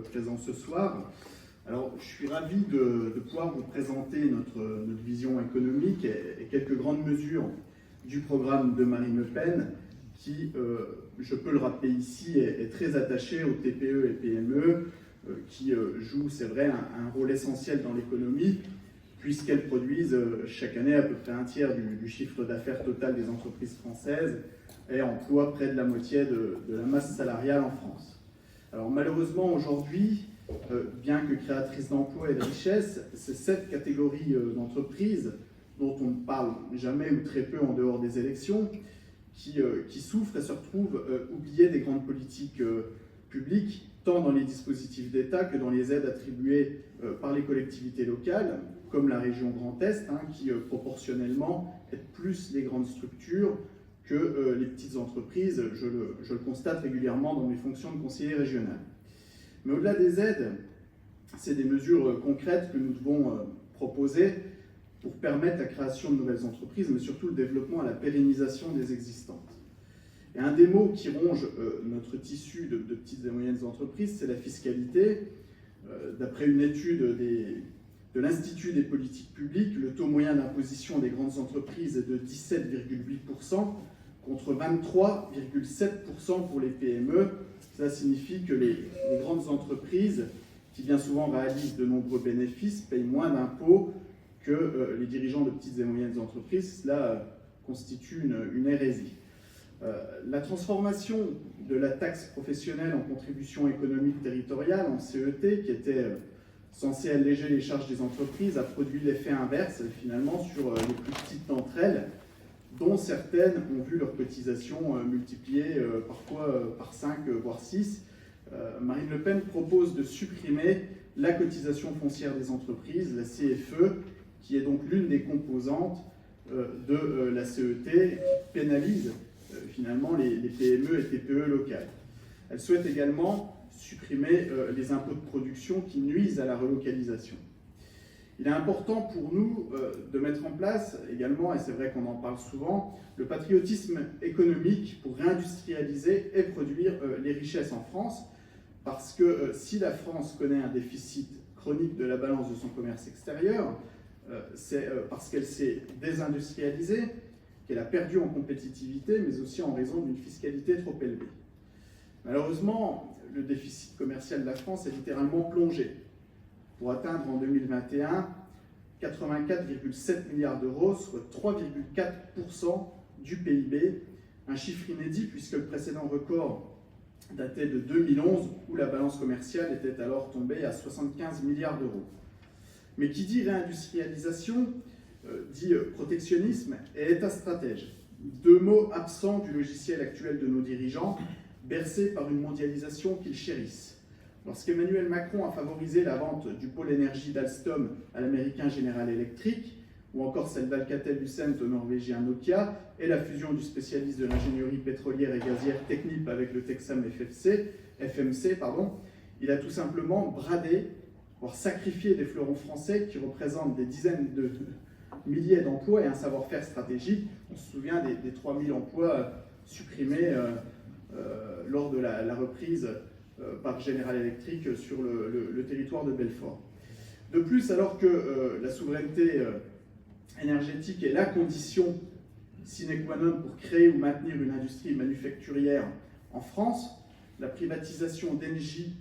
présent ce soir. Alors, je suis ravi de pouvoir vous présenter notre vision économique et quelques grandes mesures du programme de Marine Le Pen qui, je peux le rappeler ici, est très attaché aux TPE et PME qui jouent, c'est vrai, un rôle essentiel dans l'économie puisqu'elles produisent chaque année à peu près un tiers du chiffre d'affaires total des entreprises françaises et emploient près de la moitié de la masse salariale en France. Alors malheureusement aujourd'hui, bien que créatrices d'emplois et de richesses, c'est cette catégorie d'entreprises dont on ne parle jamais ou très peu en dehors des élections, qui souffrent et se retrouvent oubliées des grandes politiques publiques, tant dans les dispositifs d'État que dans les aides attribuées par les collectivités locales, comme la région Grand Est, qui proportionnellement aide plus les grandes structures que les petites entreprises. Je le constate régulièrement dans mes fonctions de conseiller régional. Mais au-delà des aides, c'est des mesures concrètes que nous devons proposer pour permettre la création de nouvelles entreprises, mais surtout le développement et la pérennisation des existantes. Et un des mots qui ronge notre tissu de petites et moyennes entreprises, c'est la fiscalité. D'après une étude de l'Institut des politiques publiques, le taux moyen d'imposition des grandes entreprises est de 17,8% contre 23,7% pour les PME. Ça signifie que les grandes entreprises, qui bien souvent réalisent de nombreux bénéfices, payent moins d'impôts que les dirigeants de petites et moyennes entreprises. Cela constitue une hérésie. La transformation de la taxe professionnelle en contribution économique territoriale, en CET, qui était censée alléger les charges des entreprises, a produit l'effet inverse finalement sur les plus petites d'entre elles, dont certaines ont vu leurs cotisations multipliées parfois par 5, voire 6. Marine Le Pen propose de supprimer la cotisation foncière des entreprises, la CFE, qui est donc l'une des composantes de la CET, qui pénalise finalement les PME et TPE locales. Elle souhaite également supprimer les impôts de production qui nuisent à la relocalisation. Il est important pour nous de mettre en place également, et c'est vrai qu'on en parle souvent, le patriotisme économique pour réindustrialiser et produire les richesses en France, parce que si la France connaît un déficit chronique de la balance de son commerce extérieur, c'est parce qu'elle s'est désindustrialisée, qu'elle a perdu en compétitivité, mais aussi en raison d'une fiscalité trop élevée. Malheureusement, le déficit commercial de la France est littéralement plongé, pour atteindre en 2021 84,7 milliards d'euros, soit 3,4% du PIB, un chiffre inédit puisque le précédent record datait de 2011 où la balance commerciale était alors tombée à 75 milliards d'euros. Mais qui dit réindustrialisation dit protectionnisme et État stratège. Deux mots absents du logiciel actuel de nos dirigeants, bercés par une mondialisation qu'ils chérissent. Lorsqu'Emmanuel Macron a favorisé la vente du pôle énergie d'Alstom à l'américain General Electric, ou encore celle d'Alcatel-Lucent au norvégien Nokia, et la fusion du spécialiste de l'ingénierie pétrolière et gazière Technip avec le Texam FMC, il a tout simplement bradé, voire sacrifié des fleurons français qui représentent des dizaines de milliers d'emplois et un savoir-faire stratégique. On se souvient des 3000 emplois supprimés lors de la reprise par General Electric sur le territoire de Belfort. De plus, alors que la souveraineté énergétique est la condition sine qua non pour créer ou maintenir une industrie manufacturière en France, la privatisation d'Engie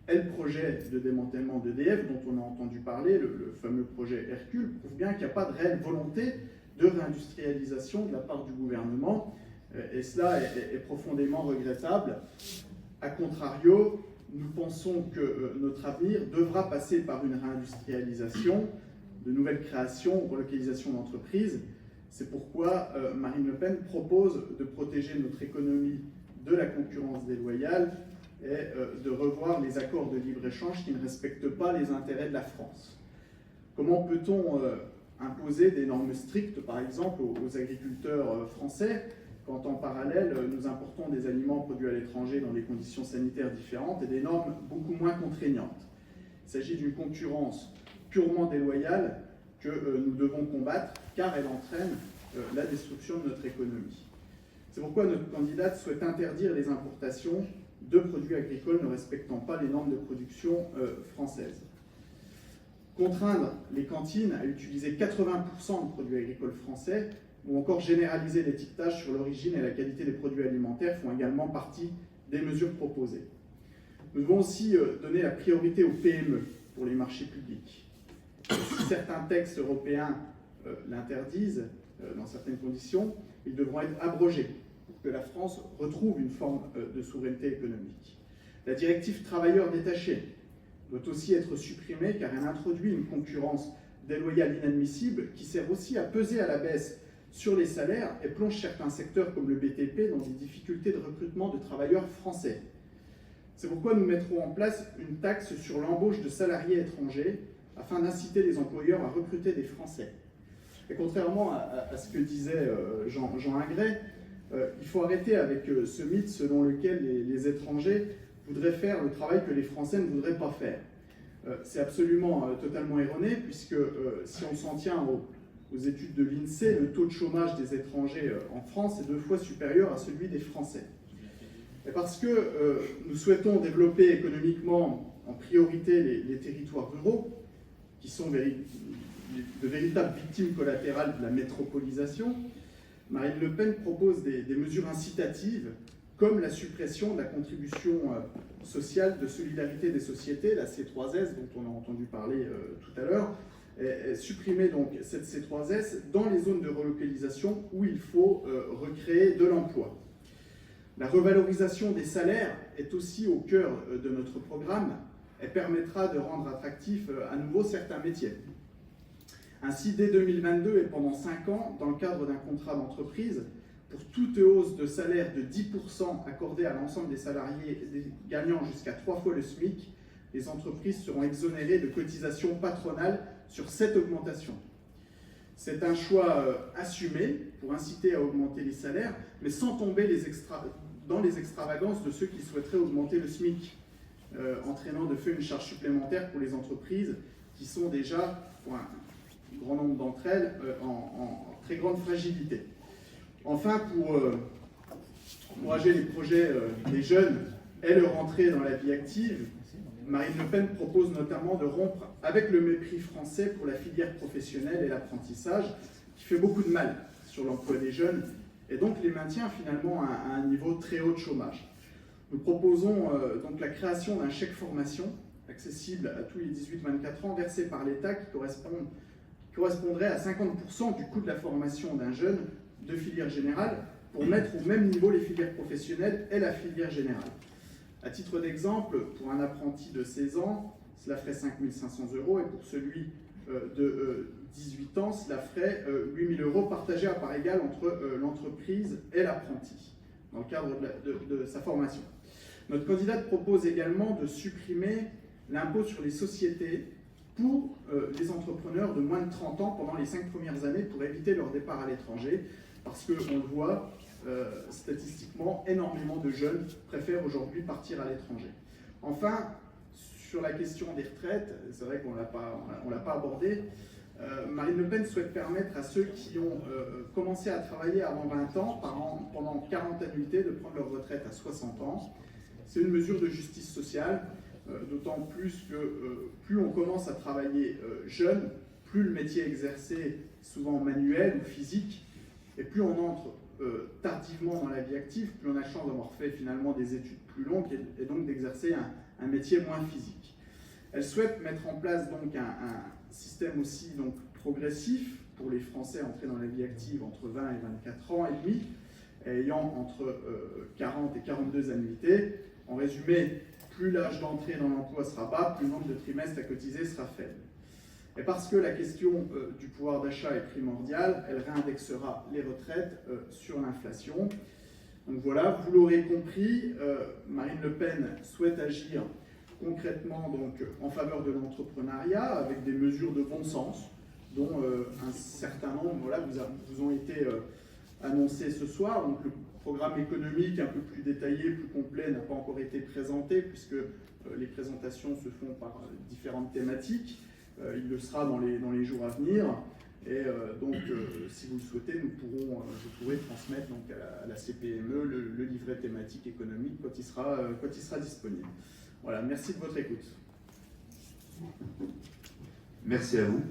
et le projet de démantèlement d'EDF, dont on a entendu parler, le fameux projet Hercule, prouve bien qu'il n'y a pas de réelle volonté de réindustrialisation de la part du gouvernement, et cela est profondément regrettable. A contrario, nous pensons que notre avenir devra passer par une réindustrialisation, de nouvelles créations, relocalisation d'entreprises. C'est pourquoi Marine Le Pen propose de protéger notre économie de la concurrence déloyale et de revoir les accords de libre-échange qui ne respectent pas les intérêts de la France. Comment peut-on imposer des normes strictes, par exemple, aux agriculteurs français, quand en parallèle, nous importons des aliments produits à l'étranger dans des conditions sanitaires différentes et des normes beaucoup moins contraignantes? Il s'agit d'une concurrence purement déloyale que nous devons combattre, car elle entraîne la destruction de notre économie. C'est pourquoi notre candidate souhaite interdire les importations de produits agricoles ne respectant pas les normes de production françaises. Contraindre les cantines à utiliser 80% de produits agricoles français ou encore généraliser l'étiquetage sur l'origine et la qualité des produits alimentaires font également partie des mesures proposées. Nous devons aussi donner la priorité aux PME pour les marchés publics. Si certains textes européens l'interdisent dans certaines conditions, ils devront être abrogés pour que la France retrouve une forme de souveraineté économique. La directive travailleurs détachés doit aussi être supprimée car elle introduit une concurrence déloyale inadmissible qui sert aussi à peser à la baisse sur les salaires et plonge certains secteurs comme le BTP dans des difficultés de recrutement de travailleurs français. C'est pourquoi nous mettrons en place une taxe sur l'embauche de salariés étrangers afin d'inciter les employeurs à recruter des Français. Et contrairement à ce que disait Jean Ingret, il faut arrêter avec ce mythe selon lequel les étrangers voudraient faire le travail que les Français ne voudraient pas faire. C'est absolument totalement erroné puisque si on s'en tient aux études de l'INSEE, le taux de chômage des étrangers en France est 2 fois supérieur à celui des Français. Et parce que nous souhaitons développer économiquement en priorité les territoires ruraux, qui sont de véritables victimes collatérales de la métropolisation, Marine Le Pen propose des mesures incitatives, comme la suppression de la contribution sociale de solidarité des sociétés, la C3S, dont on a entendu parler tout à l'heure, et supprimer donc cette C3S dans les zones de relocalisation où il faut recréer de l'emploi. La revalorisation des salaires est aussi au cœur de notre programme. Elle permettra de rendre attractifs à nouveau certains métiers. Ainsi, dès 2022 et pendant 5 ans, dans le cadre d'un contrat d'entreprise, pour toute hausse de salaire de 10% accordée à l'ensemble des salariés gagnant jusqu'à 3 fois le SMIC, les entreprises seront exonérées de cotisations patronales sur cette augmentation. C'est un choix assumé pour inciter à augmenter les salaires, mais sans tomber dans les extravagances de ceux qui souhaiteraient augmenter le SMIC, entraînant de fait une charge supplémentaire pour les entreprises qui sont déjà, pour un grand nombre d'entre elles, en très grande fragilité. Enfin, pour encourager les projets des jeunes et leur entrée dans la vie active, Marine Le Pen propose notamment de rompre avec le mépris français pour la filière professionnelle et l'apprentissage, qui fait beaucoup de mal sur l'emploi des jeunes et donc les maintient finalement à un niveau très haut de chômage. Nous proposons donc la création d'un chèque formation accessible à tous les 18-24 ans, versé par l'État, qui correspondrait à 50% du coût de la formation d'un jeune de filière générale, pour mettre au même niveau les filières professionnelles et la filière générale. À titre d'exemple, pour un apprenti de 16 ans, cela ferait 5 500 € et pour celui de 18 ans, cela ferait 8 000 € partagés à part égale entre l'entreprise et l'apprenti, dans le cadre de sa formation. Notre candidate propose également de supprimer l'impôt sur les sociétés pour les entrepreneurs de moins de 30 ans pendant les 5 premières années pour éviter leur départ à l'étranger, parce qu'on le voit, statistiquement, énormément de jeunes préfèrent aujourd'hui partir à l'étranger. Enfin, sur la question des retraites, c'est vrai qu'on ne l'a pas abordé, Marine Le Pen souhaite permettre à ceux qui ont commencé à travailler avant 20 ans, pendant 40 annuités, de prendre leur retraite à 60 ans. C'est une mesure de justice sociale, d'autant plus que plus on commence à travailler jeune, plus le métier exercé, souvent manuel ou physique, et plus on entre tardivement dans la vie active, plus on a la chance d'avoir fait finalement des études plus longues et donc d'exercer un métier moins physique. Elle souhaite mettre en place donc un système aussi donc progressif pour les Français entrés dans la vie active entre 20 et 24 ans et demi, ayant entre 40 et 42 annuités. En résumé, plus l'âge d'entrée dans l'emploi sera bas, plus le nombre de trimestres à cotiser sera faible. Et parce que la question du pouvoir d'achat est primordiale, elle réindexera les retraites sur l'inflation. Donc voilà, vous l'aurez compris, Marine Le Pen souhaite agir concrètement donc, en faveur de l'entrepreneuriat avec des mesures de bon sens, dont un certain nombre vous ont été annoncées ce soir. Donc, le programme économique un peu plus détaillé, plus complet, n'a pas encore été présenté puisque les présentations se font par différentes thématiques. Il le sera dans les jours à venir. Et donc, si vous le souhaitez, je pourrai transmettre donc, à la CPME le livret thématique économique quand il sera disponible. Voilà, merci de votre écoute. Merci à vous.